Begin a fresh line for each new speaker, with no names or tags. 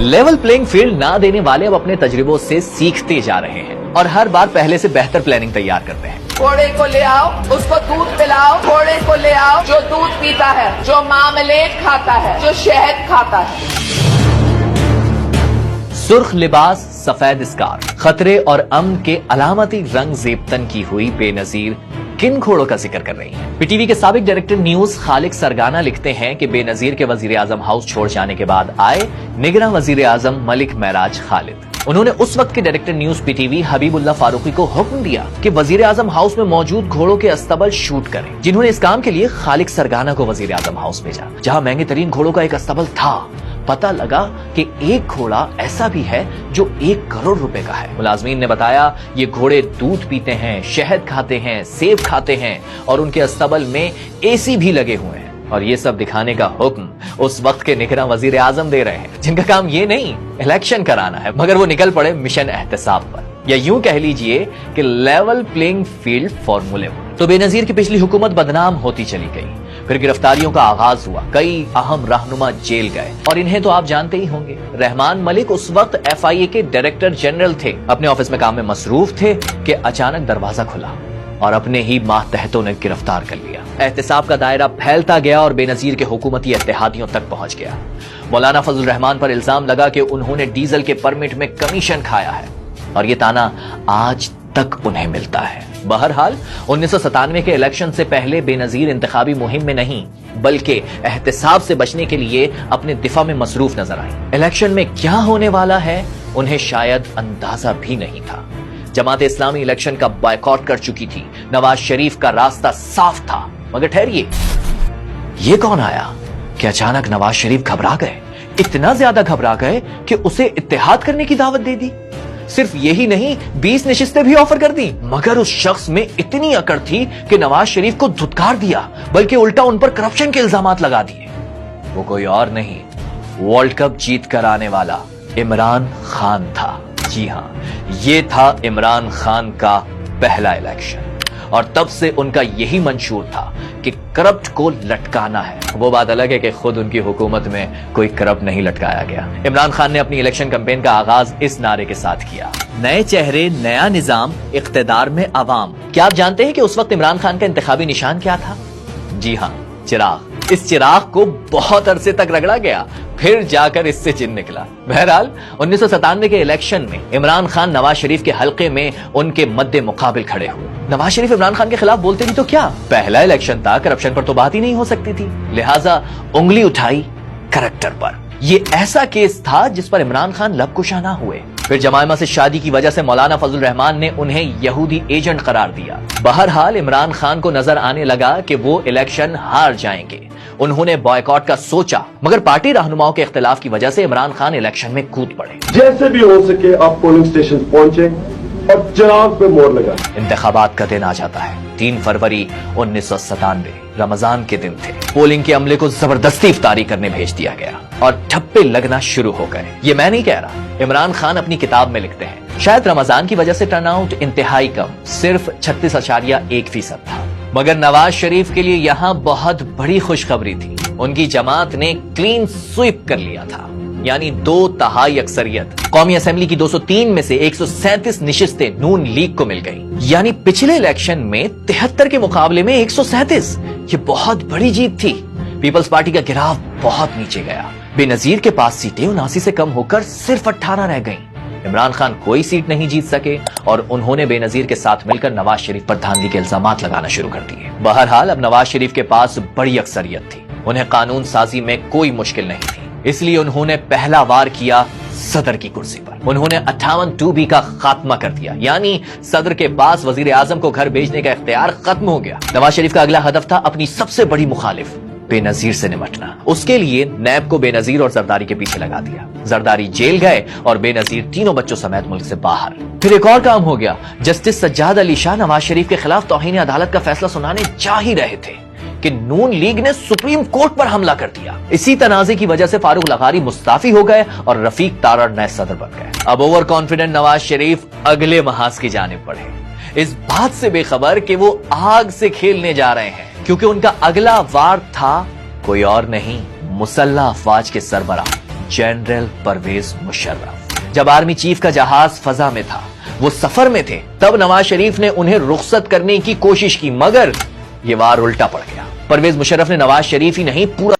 Level playing field ना देने वाले अब अपने तजुर्बों से सीखते जा रहे हैं और हर बार पहले से बेहतर प्लानिंग तैयार करते हैं।
घोड़े को ले आओ, उसको दूध पिलाओ, घोड़े को ले आओ जो दूध पीता है, जो मामलेट खाता है, जो शहद खाता है।
सुर्ख लिबास, सफेद स्कार, खतरे और अमन के अलामती रंग जेबतन की हुई बेनजीर किन घोड़ों का जिक्र कर रही हैं? पीटीवी के साबिक डायरेक्टर न्यूज खालिक सरगाना लिखते हैं कि बेनजीर के वजीर आजम हाउस छोड़ जाने के बाद आए निगरां वजीर आजम मलिक महराज खालिद। उन्होंने उस वक्त के director news PTV Habibullah Farooqui को हुक्म दिया कि वजीर आजम हाउस में मौजूद घोड़ों के अस्तबल शूट करें, जिन्होंने इस काम के लिए खालिक सरगाना को वजीर आजम हाउस भेजा, जहां महंगे तरीन घोड़ों का एक अस्तबल था। पता लगा कि एक घोड़ा ऐसा भी है जो 1 करोड़ रुपए का है। मुलाजमीन ने बताया ये घोड़े दूध पीते हैं, शहद खाते हैं, सेब खाते हैं और उनके अस्तबल में एसी भी लगे हुए हैं। और ये सब दिखाने का हुक्म उस वक्त के निगरां वजीर आजम दे रहे हैं, जिनका काम ये नहीं इलेक्शन कराना है, मगर वो निकल पड़े मिशन एहतसाब पर, या यूं कह लीजिए कि लेवल प्लेइंग फील्ड फॉर्मूले पर। तो बेनजीर की पिछली हुकूमत बदनाम होती चली गई, फिर गिरफ्तारियों का आगाज हुआ, कई अहम रहनुमा जेल गए और इन्हें तो आप जानते ही होंगे। रहमान मलिक उस वक्त FIA के डायरेक्टर जनरल थे, अपने ऑफिस में काम में मसरूफ थे कि अचानक दरवाजा खुला और अपने ही मातहतों ने गिरफ्तार कर लिया। एहतसाब का दायरा फैलता गया और बेनजीर के हुकूमती इत्तेहादियों तक पहुंच गया। मौलाना फजल रहमान पर इल्जाम लगा कि उन्होंने डीजल के परमिट में कमीशन खाया है और ये ताना आज तक उन्हें मिलता है। बहरहाल 1997 के इलेक्शन से पहले बेनजीर इंतखाबी मुहिम में नहीं बल्कि एहतसाब से बचने के लिए अपने दिफा में मसरूफ नजर आई। इलेक्शन में क्या होने वाला है उन्हें शायद अंदाजा भी नहीं था। जमात इस्लामी इलेक्शन का बॉयकॉट कर चुकी थी, नवाज शरीफ का रास्ता साफ था। मगर ठहरिए, ये कौन आया कि अचानक नवाज शरीफ घबरा गए, इतना ज्यादा घबरा गए कि उसे इत्तेहाद करने की दावत दे दी। सिर्फ यही नहीं, 20 नशिस्तें भी ऑफर कर दी। मगर उस शख्स में इतनी अकड़ थी कि नवाज शरीफ को धुतकार दिया, बल्कि उल्टा उन पर करप्शन के इल्जामात लगा दिए। वो कोई और नहीं, वर्ल्ड कप जीत कर आने वाला इमरान खान था। जी हां, ये था इमरान खान का पहला इलेक्शन और तब से उनका यही मंशूर था कि करप्ट को लटकाना है। वो बात अलग है कि खुद उनकी हुकूमत में कोई करप्ट नहीं लटकाया गया। इमरान खान ने अपनी इलेक्शन कैंपेन का आगाज इस नारे के साथ किया, नए चेहरे, नया निजाम, इख्तिदार में अवाम। क्या आप जानते हैं कि उस वक्त इमरान खान का इंतखाबी निशान क्या था? जी हां, चिराग। इस चिराग को बहुत अरसे तक रगड़ा गया, फिर जाकर इससे चिन्ह निकला। बहरहाल 1997 के इलेक्शन में इमरान खान नवाज शरीफ के हलके में उनके मद्दे मुकाबिल खड़े हुए। नवाज शरीफ इमरान खान के खिलाफ बोलते भी तो क्या, पहला इलेक्शन था, करप्शन पर तो बात ही नहीं हो सकती थी, लिहाजा उंगली उठाई करैक्टर पर। ये ऐसा केस था जिस पर इमरान खान लबकुशा ना हुए। फिर जमायमा से शादी की वजह से मौलाना फजल रहमान ने उन्हें यहूदी एजेंट करार दिया। बहरहाल इमरान खान को नजर आने लगा कि वो इलेक्शन हार जाएंगे। उन्होंने बॉयकॉट का सोचा, मगर पार्टी रहनुमाओं के इख्तिलाफ की वजह से इमरान खान इलेक्शन में कूद पड़े।
जैसे भी हो सके आप पोलिंग स्टेशन पहुंचे और चिराग पे मोहर लगा।
इंतखाबात का दिन आ जाता है, 3 फरवरी 1997, रमजान के दिन थे। पोलिंग के अमले को जबरदस्ती इफ्तारी करने भेज दिया गया और ठप्पे लगना शुरू हो गए। ये मैं नहीं कह रहा, इमरान खान अपनी किताब में लिखते हैं। शायद रमजान की वजह से टर्नआउट इंतहाई कम, सिर्फ 36.1% था। मगर नवाज शरीफ के लिए यहाँ बहुत बड़ी खुशखबरी थी, उनकी जमात ने क्लीन स्वीप कर लिया था, यानी 2/3 अक्सरियत। कौमी असेंबली की 203 में से 137 नशिस्तें नून लीग को मिल गई, यानी पिछले इलेक्शन में 73 के मुकाबले में 137। ये बहुत बड़ी जीत थी। पीपल्स पार्टी का गिराव बहुत नीचे गया। बेनजीर के पास सीटें 79 से कम होकर सिर्फ 18 रह गईं। इमरान खान कोई सीट नहीं जीत सके और उन्होंने बेनजीर के साथ मिलकर नवाज शरीफ पर धांधली के इल्जामात लगाना शुरू कर दिए। बहरहाल अब नवाज शरीफ के पास बड़ी अक्सरियत थी, उन्हें कानून साजी में कोई मुश्किल नहीं थी, इसलिए उन्होंने पहला वार किया सदर की कुर्सी पर। उन्होंने 58(2)B का खात्मा कर दिया, यानी सदर के पास वजीर आजम को घर भेजने का इख्तियार खत्म हो गया। नवाज शरीफ का अगला हदफ था अपनी सबसे बड़ी मुखालिफ बेनजीर से निपटना। उसके लिए नैब को बेनजीर और जरदारी के पीछे लगा दिया। जरदारी जेल गए और बेनजीर तीनों बच्चों समेत मुल्क से बाहर। फिर एक और काम हो गया, जस्टिस सज्जाद अली शाह नवाज शरीफ के खिलाफ तौहीन अदालत का फैसला सुनाने जा ही रहे थे कि नून लीग ने सुप्रीम कोर्ट पर हमला कर दिया। इसी तनाजे की वजह से फारूक लगारी मुस्ताफी हो गए और रफीक तारड़ नए सदर बन गए। अब ओवर कॉन्फिडेंट नवाज शरीफ अगले महाज की जानिब बढ़े, इस बात से बेखबर कि वो आग से खेलने जा रहे हैं, क्योंकि उनका अगला वार था कोई और नहीं, मुसल्लह अफवाज के सरबराह जनरल परवेज मुशर्रफ। जब आर्मी चीफ का जहाज फजा में था, वो सफर में थे, तब नवाज शरीफ ने उन्हें रुखसत करने की कोशिश की, मगर ये वार उल्टा पड़ गया। परवेज मुशर्रफ ने नवाज शरीफ ही नहीं, पूरा